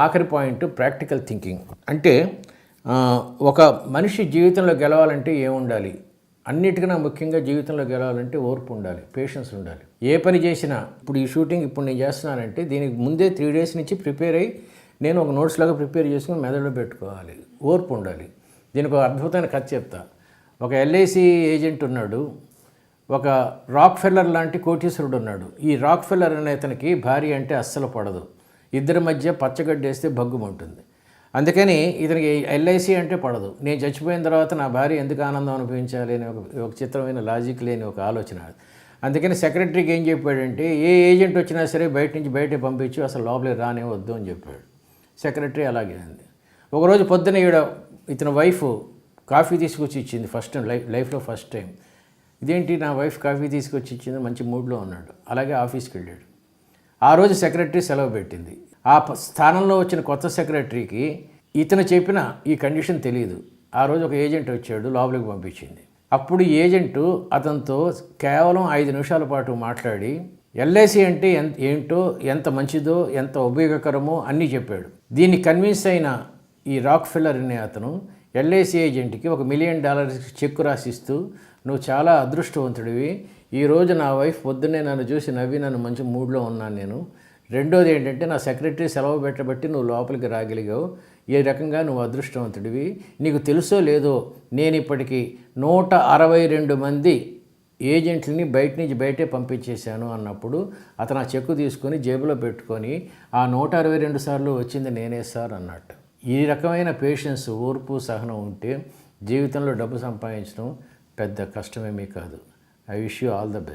ఆఖరి point practical thinking. అంటే ఒక మనిషి జీవితంలో గెలవాలంటే ఏముండాలి? అన్నిటికన్నా ముఖ్యంగా జీవితంలో గెలవాలంటే ఓర్పు ఉండాలి, పేషెన్స్ ఉండాలి. ఏ పని చేసినా ఇప్పుడు ఈ షూటింగ్ ఇప్పుడు నేను చేస్తున్నానంటే దీనికి ముందే 3 days నుంచి ప్రిపేర్ అయ్యి నేను ఒక నోట్స్ లాగా ప్రిపేర్ చేసుకుని మెదడులో పెట్టుకోవాలి. ఓర్పు ఉండాలి. దీనికి ఒక అద్భుతమైన కథ చెప్తా. ఒక ఎల్ఐసి ఏజెంట్ ఉన్నాడు, ఒక రాక్ ఫెల్లర్ లాంటి కోటీశ్వరుడు ఉన్నాడు. ఈ రాక్ ఫెల్లర్ అనే అతనికి భార్య అంటే అస్సలు పడదు. ఇద్దరి మధ్య పచ్చగడ్డేస్తే భగ్గుమంటుంది. అందుకని ఇతనికి ఎల్ఐసి అంటే పడదు. నేను చచ్చిపోయిన తర్వాత నా భార్య ఎందుకు ఆనందం అనుభవించాలి అని ఒక చిత్రమైన లాజిక్ లేని ఒక ఆలోచన. అందుకని సెక్రటరీకి ఏం చెప్పాడంటే ఏ ఏజెంట్ వచ్చినా సరే బయట నుంచి బయటే పంపించు, అసలు లోపలికి రానే వద్దు అని చెప్పాడు. సెక్రటరీ అలాగే ఉంది. ఒకరోజు పొద్దున ఇతని వైఫ్ కాఫీ తీసుకొచ్చి ఇచ్చింది. ఫస్ట్ టైం లైఫ్లో ఫస్ట్ టైం. ఇదేంటి నా వైఫ్ కాఫీ తీసుకొచ్చి ఇచ్చింది, మంచి మూడ్లో ఉన్నాడు. అలాగే ఆఫీస్కి వెళ్ళాడు. ఆ రోజు సెక్రటరీ సెలవు పెట్టింది. ఆ స్థానంలో వచ్చిన కొత్త సెక్రటరీకి ఇతను చెప్పిన ఈ కండిషన్ తెలియదు. ఆ రోజు ఒక ఏజెంట్ వచ్చాడు, లోపలికి పంపించింది. అప్పుడు ఏజెంటు అతనితో కేవలం 5 నిమిషాల పాటు మాట్లాడి ఎల్ఐసి అంటే ఏంటో, ఎంత మంచిదో, ఎంత ఉపయోగకరమో అన్నీ చెప్పాడు. దీన్ని కన్విన్స్ అయిన ఈ రాక్ ఫెల్లర్ అనే అతను ఎల్ఐసి ఏజెంట్కి $1 million చెక్కు రాసిస్తూ, నువ్వు చాలా అదృష్టవంతుడివి, ఈరోజు నా వైఫ్ పొద్దున్నే నన్ను చూసి నవ్వి నన్ను మంచి మూడ్లో ఉన్నాను నేను. రెండోది ఏంటంటే నా సెక్రటరీ సెలవు పెట్టబట్టి నువ్వు లోపలికి రాగలిగావు. ఈ రకంగా నువ్వు అదృష్టవంతుడివి. నీకు తెలుసో లేదో నేను ఇప్పటికీ 162 మంది ఏజెంట్లని బయట నుంచి బయటే పంపించేశాను అన్నప్పుడు అతను ఆ చెక్కు తీసుకొని జేబులో పెట్టుకొని ఆ 162 సార్లు వచ్చింది నేనే సార్ అన్నట్టు. ఈ రకమైన పేషెన్స్, ఓర్పు, సహనం ఉంటే జీవితంలో డబ్బు సంపాదించడం పెద్ద కష్టమేమీ కాదు. I wish you all the best.